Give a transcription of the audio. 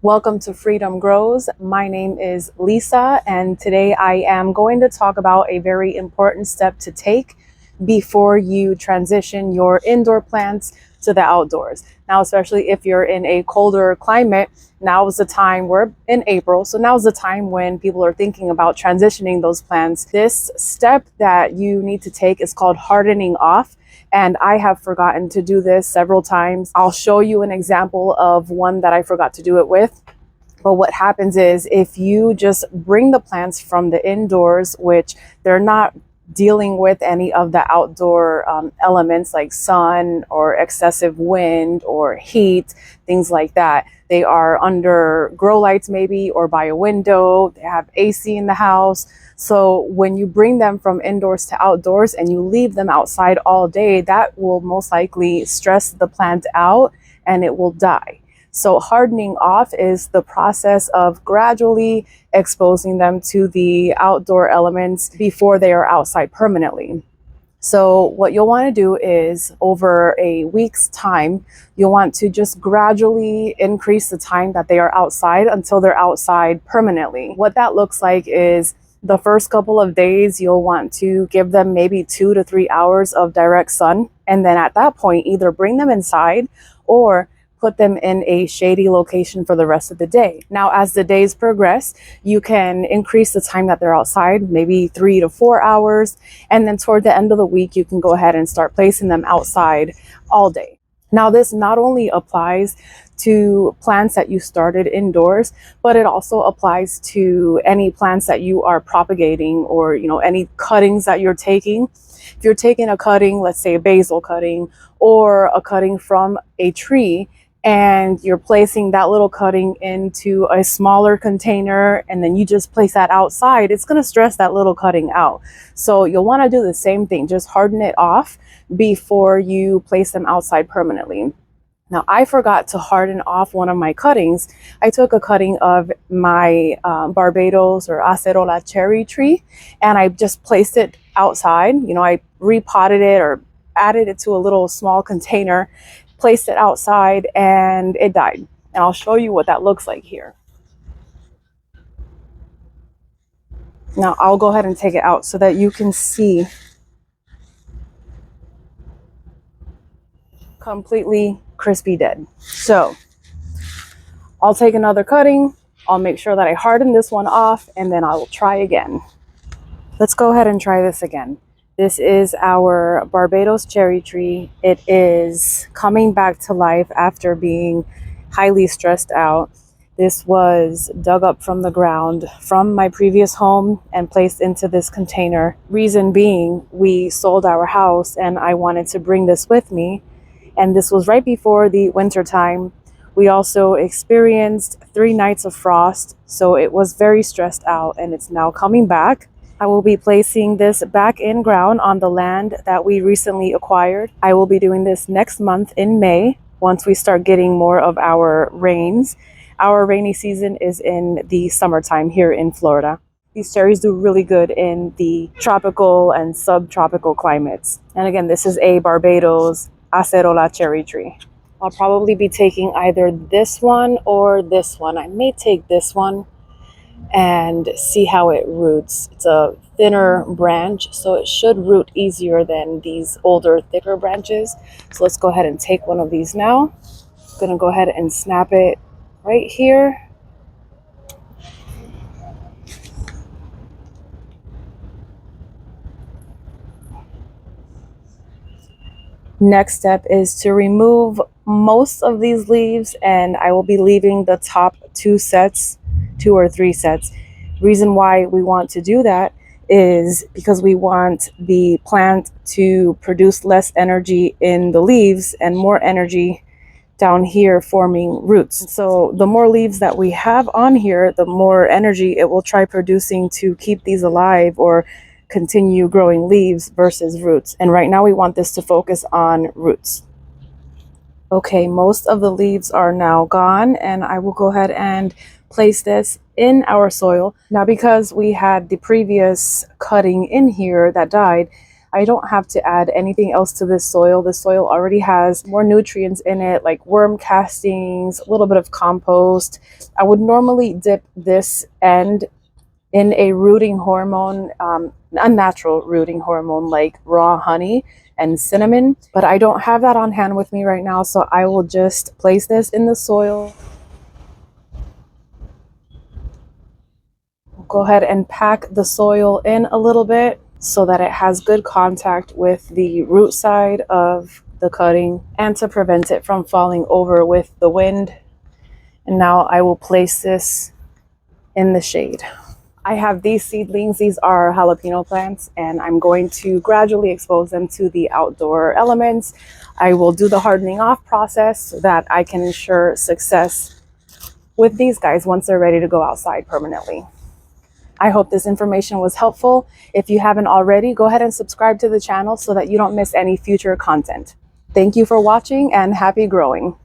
Welcome to Freedom Grows. My name is Lisa, and today I am going to talk about a very important step to take before you transition your indoor plants to the outdoors. Now, especially if you're in a colder climate, now is the time, we're in April, so now is the time when people are thinking about transitioning those plants. This step that you need to take is called hardening off. And I have forgotten to do this several times. I'll show you an example of one that I forgot to do it with. But what happens is if you just bring the plants from the indoors, which they're not dealing with any of the outdoor elements like sun or excessive wind or heat, things like that. They are under grow lights maybe or by a window. They have AC in the house. So when you bring them from indoors to outdoors and you leave them outside all day, that will most likely stress the plant out and it will die. So hardening off is the process of gradually exposing them to the outdoor elements before they are outside permanently. So what you'll want to do is over a week's time, you'll want to just gradually increase the time that they are outside until they're outside permanently. What that looks like is the first couple of days, you'll want to give them maybe 2 to 3 hours of direct sun. And then at that point, either bring them inside or put them in a shady location for the rest of the day. Now, as the days progress, you can increase the time that they're outside, maybe 3 to 4 hours. And then toward the end of the week, you can go ahead and start placing them outside all day. Now, this not only applies to plants that you started indoors, but it also applies to any plants that you are propagating or, any cuttings that you're taking. If you're taking a cutting, let's say a basil cutting or a cutting from a tree, and you're placing that little cutting into a smaller container and then you just place that outside, it's going to stress that little cutting out. So you'll want to do the same thing, just harden it off before you place them outside permanently. Now, I forgot to harden off one of my cuttings. I took a cutting of my Barbados or acerola cherry tree and I just placed it outside. I repotted it or added it to a little small container, placed it outside, and it died. And I'll show you what that looks like here. Now I'll go ahead and take it out so that you can see completely crispy dead. So I'll take another cutting. I'll make sure that I harden this one off and then I will try again. Let's go ahead and try this again. This is our Barbados cherry tree. It is coming back to life after being highly stressed out. This was dug up from the ground from my previous home and placed into this container. Reason being, we sold our house and I wanted to bring this with me. And this was right before the winter time. We also experienced 3 nights of frost, so it was very stressed out and it's now coming back. I will be placing this back in ground on the land that we recently acquired. I will be doing this next month in May once we start getting more of our rains. Our rainy season is in the summertime here in Florida. These cherries do really good in the tropical and subtropical climates. And again, this is a Barbados acerola cherry tree. I'll probably be taking either this one or this one. I may take this one and see how it roots. It's a thinner branch, so it should root easier than these older, thicker branches. So let's go ahead and take one of these now. I'm gonna go ahead and snap it right here. Next step is to remove most of these leaves, and I will be leaving the top 2 or 3 sets. Reason why we want to do that is because we want the plant to produce less energy in the leaves and more energy down here forming roots. So the more leaves that we have on here, the more energy it will try producing to keep these alive or continue growing leaves versus roots. And right now we want this to focus on roots. Okay, most of the leaves are now gone and I will go ahead and place this in our soil. Now, because we had the previous cutting in here that died, I don't have to add anything else to this soil. The soil already has more nutrients in it, like worm castings, a little bit of compost. I would normally dip this end in a rooting hormone, a natural rooting hormone like raw honey and cinnamon, but I don't have that on hand with me right now, so I will just place this in the soil. Go ahead and pack the soil in a little bit so that it has good contact with the root side of the cutting and to prevent it from falling over with the wind. And now I will place this in the shade. I have these seedlings. These are jalapeno plants, and I'm going to gradually expose them to the outdoor elements. I will do the hardening off process so that I can ensure success with these guys once they're ready to go outside permanently. I hope this information was helpful. If you haven't already, go ahead and subscribe to the channel so that you don't miss any future content. Thank you for watching and happy growing.